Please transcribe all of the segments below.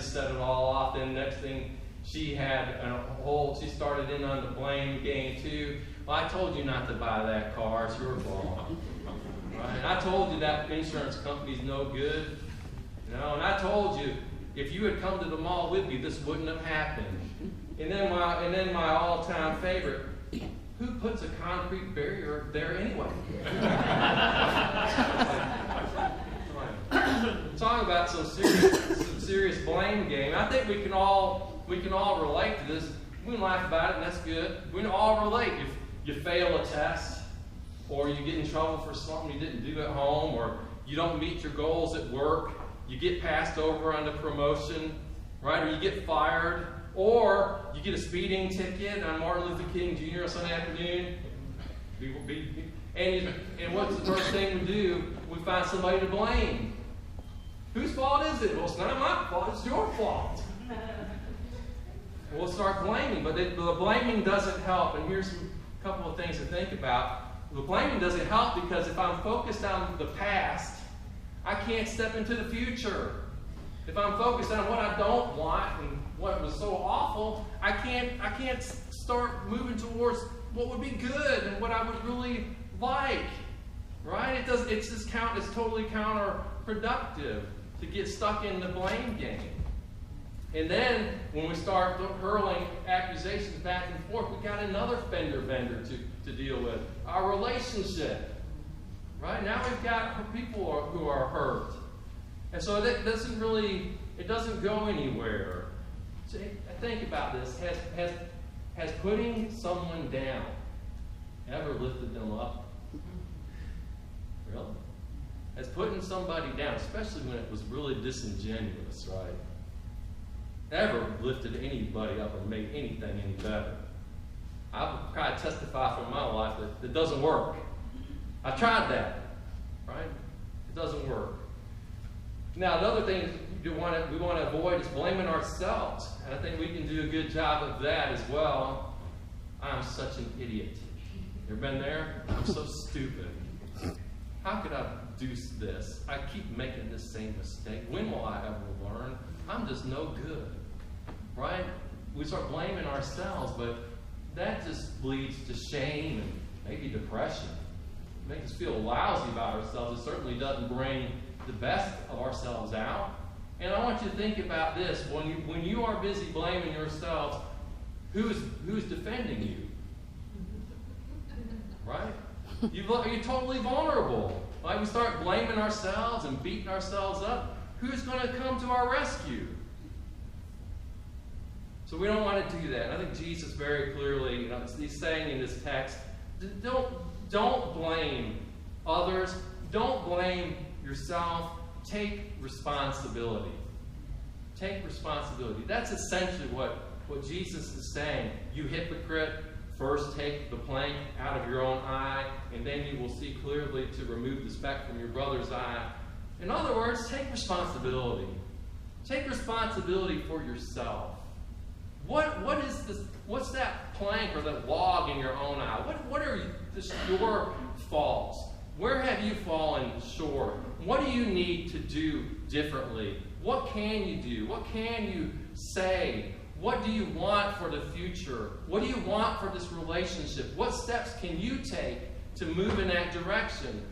set it all off. Then next thing, she started in on the blame game too. Well, I told you not to buy that car. It's your fault. Right? And I told you that insurance company's no good. And I told you if you had come to the mall with me, this wouldn't have happened. And then my all-time favorite, who puts a concrete barrier there anyway? Talk about some serious blame game. I think we can all relate to this. We can laugh about it, and that's good. We can all relate. If you fail a test, or you get in trouble for something you didn't do at home, or you don't meet your goals at work, you get passed over on the promotion, right? Or you get fired, or you get a speeding ticket on Martin Luther King Jr. on Sunday afternoon. And what's the first thing we do? We find somebody to blame. Whose fault is it? Well, it's not my fault, it's your fault. We'll start blaming, but the blaming doesn't help. And here's a couple of things to think about. The blaming doesn't help because if I'm focused on the past, I can't step into the future. If I'm focused on what I don't want and what was so awful, I can't start moving towards what would be good and what I would really like. Right? It's totally counterproductive to get stuck in the blame game. And then when we start hurling accusations back and forth, we got another fender bender to deal with. Our relationship. Right? Now we've got people who are hurt. And so it doesn't go anywhere. So think about this. Has putting someone down ever lifted them up? Really? Has putting somebody down, especially when it was really disingenuous, right? Ever lifted anybody up or made anything any better? I've tried to testify from my life that it doesn't work. I tried that, right? It doesn't work. Now, the other thing we want to avoid is blaming ourselves. And I think we can do a good job of that as well. I'm such an idiot. You ever been there? I'm so stupid. How could I do this? I keep making this same mistake. When will I ever learn? I'm just no good. Right? We start blaming ourselves, but that just leads to shame and maybe depression. It makes us feel lousy about ourselves. It certainly doesn't bring the best of ourselves out. And I want you to think about this. When you are busy blaming yourselves, who's defending you? Right? You're totally vulnerable. Like we start blaming ourselves and beating ourselves up. Who's going to come to our rescue? So we don't want to do that. And I think Jesus very clearly, he's saying in this text, don't blame others. Don't blame yourself. Take responsibility. Take responsibility. That's essentially what Jesus is saying. You hypocrite, first take the plank out of your own eye, and then you will see clearly to remove the speck from your brother's eye. In other words, take responsibility. Take responsibility for yourself. What is this? What's that plank or that log in your own eye? What are your faults? Where have you fallen short? What do you need to do differently? What can you do? What can you say? What do you want for the future? What do you want for this relationship? What steps can you take to move in that direction?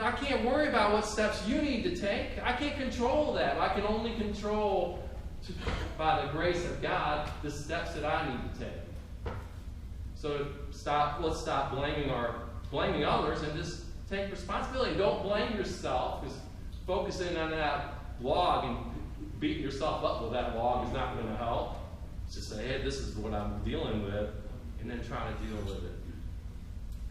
I can't worry about what steps you need to take. I can't control that. I can only control, by the grace of God, the steps that I need to take. So let's stop blaming others and just take responsibility. Don't blame yourself, because focusing on that log and beating yourself up with that log is not going to help. Just say, hey, this is what I'm dealing with, and then try to deal with it.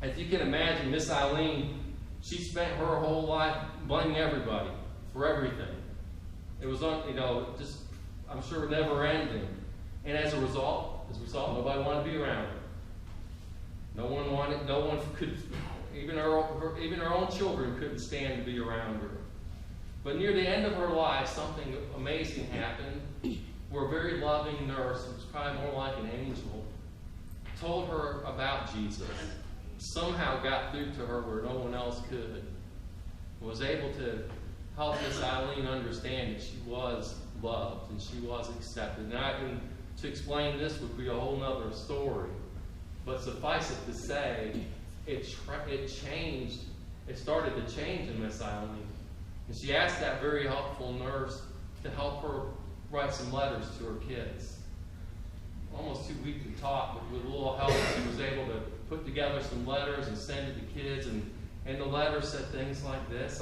As you can imagine, Miss Eileen, she spent her whole life blaming everybody for everything. It was, just, I'm sure, never ending. And as a result, nobody wanted to be around her. No one could, even her own children couldn't stand to be around her. But near the end of her life, something amazing happened, where a very loving nurse, who was probably more like an angel, told her about Jesus. Somehow got through to her where no one else could. Was able to help Miss Eileen understand that she was loved and she was accepted. And to explain this would be a whole nother story. But suffice it to say, it changed. It started to change in Miss Eileen. And she asked that very helpful nurse to help her write some letters to her kids. Almost 2 weeks we talked, but with a little help, she was able to put together some letters and send it to kids. And the letter said things like this: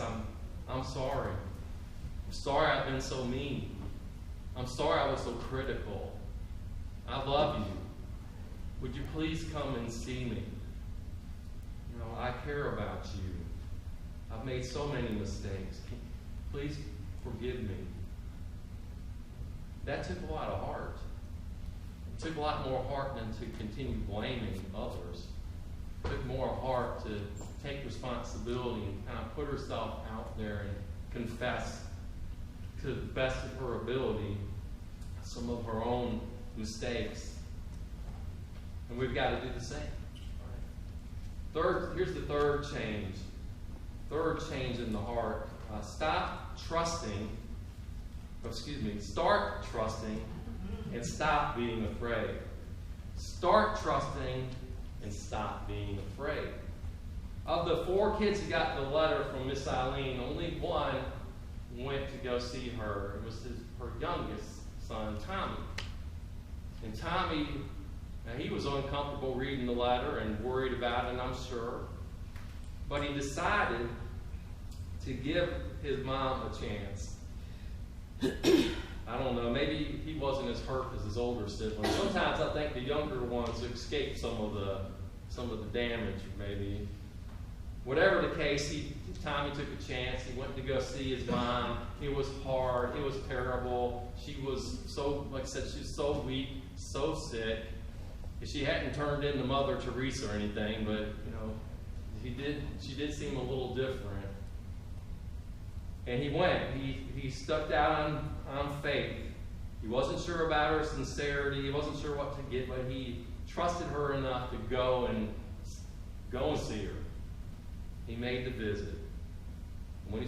I'm sorry. I'm sorry I've been so mean. I'm sorry I was so critical. I love you. Would you please come and see me? You know, I care about you. I've made so many mistakes. Please forgive me. That took a lot of heart. It took a lot more heart than to continue blaming others. It took more heart to take responsibility and kind of put herself out there and confess to the best of her ability some of her own mistakes. And we've got to do the same. Here's the third change. Third change in the heart. Start trusting and stop being afraid. Start trusting and stop being afraid. Of the 4 kids who got the letter from Miss Eileen, only one went to go see her. It was her youngest son, Tommy. And Tommy, now he was uncomfortable reading the letter and worried about it, I'm sure. But he decided to give his mom a chance. I don't know, maybe he wasn't as hurt as his older siblings. Sometimes I think the younger ones escaped some of the damage, maybe. Whatever the case, Tommy took a chance. He went to go see his mom. It was hard. It was terrible. She was so, like I said, she was so weak, so sick. She hadn't turned into Mother Teresa or anything, but you know, she did seem a little different. And he went. He stuck out on faith. He wasn't sure about her sincerity. He wasn't sure what to get, but he trusted her enough to go and see her. He made the visit. When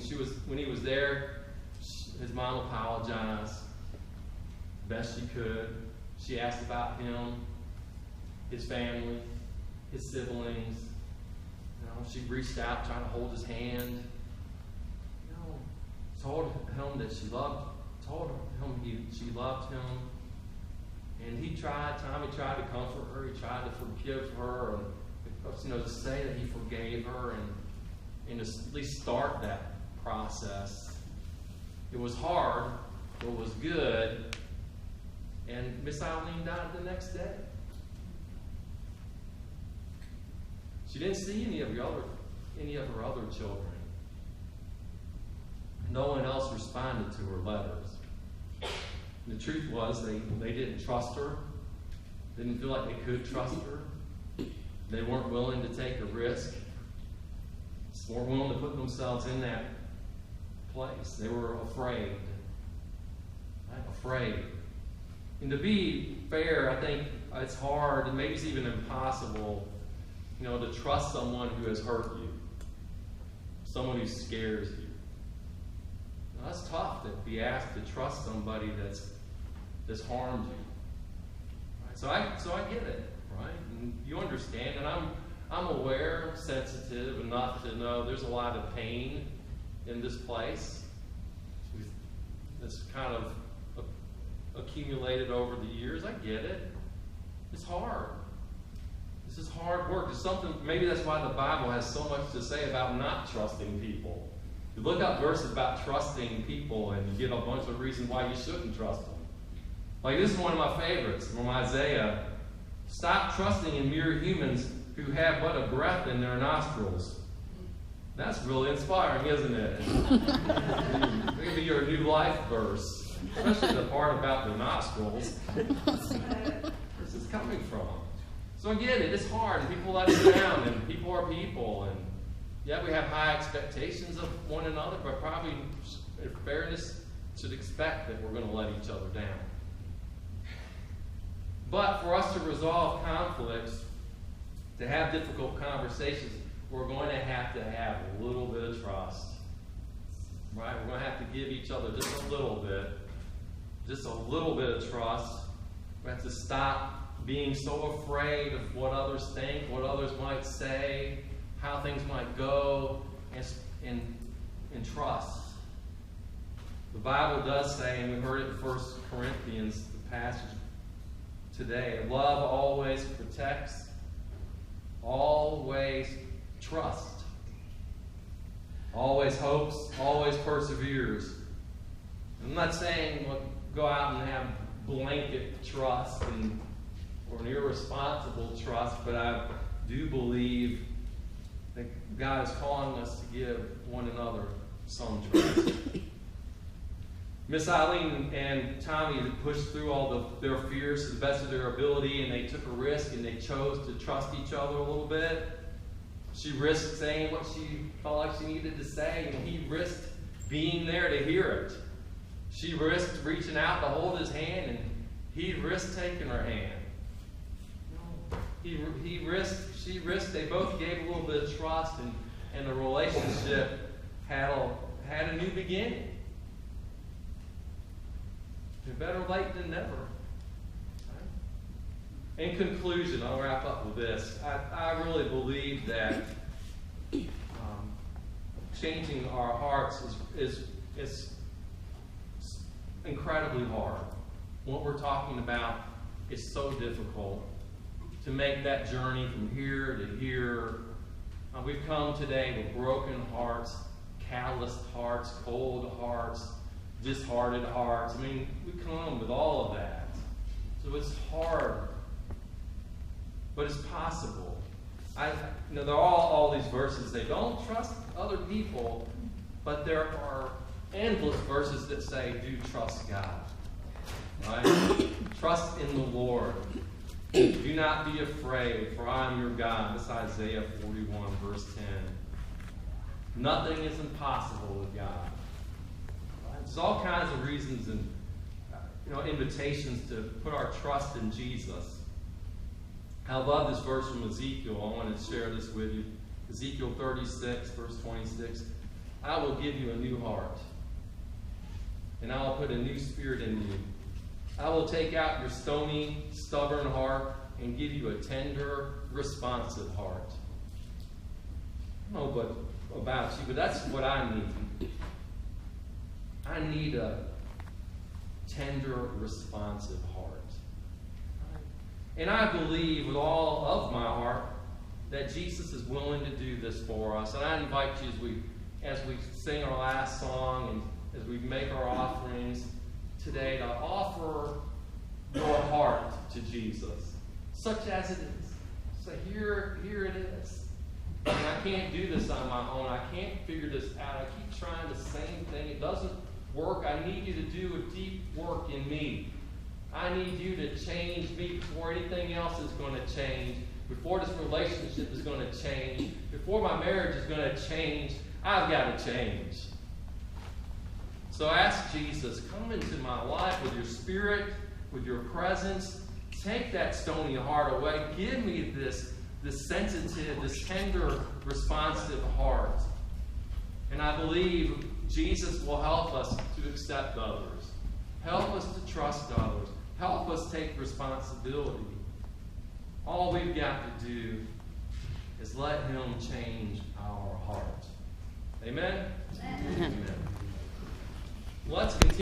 he was there, his mom apologized best she could. She asked about him, his family, his siblings. You know, she reached out, trying to hold his hand. You know, told him that she loved him. And Tommy tried to comfort her. He tried to forgive her, and to say that he forgave her, and to at least start that process. It was hard, but it was good. And Miss Eileen died the next day. She didn't see any of her other children. No one else responded to her letters. And the truth was, they didn't trust her. Didn't feel like they could trust her. They weren't willing to take a risk. They weren't willing to put themselves in that place. They were afraid. Afraid. And to be fair, I think it's hard, and maybe it's even impossible, to trust someone who has hurt you. Someone who scares you. Now, that's tough to be asked to trust somebody that's harmed you. Right? So I get it, right? And you understand, and I'm aware, sensitive enough to know there's a lot of pain in this place. It's kind of accumulated over the years. I get it. It's hard. This is hard work. It's something. Maybe that's why the Bible has so much to say about not trusting people. You look up verses about trusting people, and you get a bunch of reasons why you shouldn't trust them. Like this is one of my favorites from Isaiah. Stop trusting in mere humans who have but a breath in their nostrils. That's really inspiring, isn't it? Maybe your new life verse, especially the part about the nostrils. Where's this coming from? So I get it. It's hard, and people let us down, and people are people, and yeah, we have high expectations of one another, but probably, in fairness, should expect that we're going to let each other down. But for us to resolve conflicts, to have difficult conversations, we're going to have a little bit of trust. Right? We're going to have to give each other just a little bit. just a little bit of trust. We have to stop being so afraid of what others think, what others might say, how things might go, and trust. The Bible does say, and we heard it in 1 Corinthians, the passage today, love always protects, always trusts, always hopes, always perseveres. I'm not saying go out and have blanket trust or an irresponsible trust, but I do believe that God is calling us to give one another some trust. Miss Eileen and Tommy pushed through all their fears to the best of their ability, and they took a risk, and they chose to trust each other a little bit. She risked saying what she felt like she needed to say, and he risked being there to hear it. She risked reaching out to hold his hand, and he risked taking her hand. He risked, she risked, they both gave a little bit of trust, and the relationship had a new beginning. Better late than never. Right? In conclusion, I'll wrap up with this. I really believe that changing our hearts is incredibly hard. What we're talking about is so difficult to make that journey from here to here. We've come today with broken hearts, calloused hearts, cold hearts, disheartened hearts. I mean, we come with all of that. So it's hard, but it's possible. There are all these verses. They don't trust other people, but there are endless verses that say, do trust God. Right? Trust in the Lord. Do not be afraid, for I am your God. That's Isaiah 41, verse 10. Nothing is impossible with God. There's all kinds of reasons and invitations to put our trust in Jesus. I love this verse from Ezekiel. I want to share this with you. Ezekiel 36, verse 26. I will give you a new heart, and I will put a new spirit in you. I will take out your stony, stubborn heart and give you a tender, responsive heart. I don't know about you, but that's what I need. I need a tender, responsive heart. And I believe with all of my heart that Jesus is willing to do this for us. And I invite you as we sing our last song and as we make our offerings today to offer your heart to Jesus, such as it is. Say, here it is. And I can't do this on my own. I can't figure this out. I keep trying the same thing. It doesn't work. I need you to do a deep work in me. I need you to change me before anything else is going to change, before this relationship is going to change, before my marriage is going to change. I've got to change. So ask Jesus, come into my life with your spirit, with your presence. Take that stony heart away. Give me this sensitive, this tender, responsive heart. And I believe Jesus will help us to accept others. Help us to trust others. Help us take responsibility. All we've got to do is let Him change our heart. Amen? Amen. Let's continue.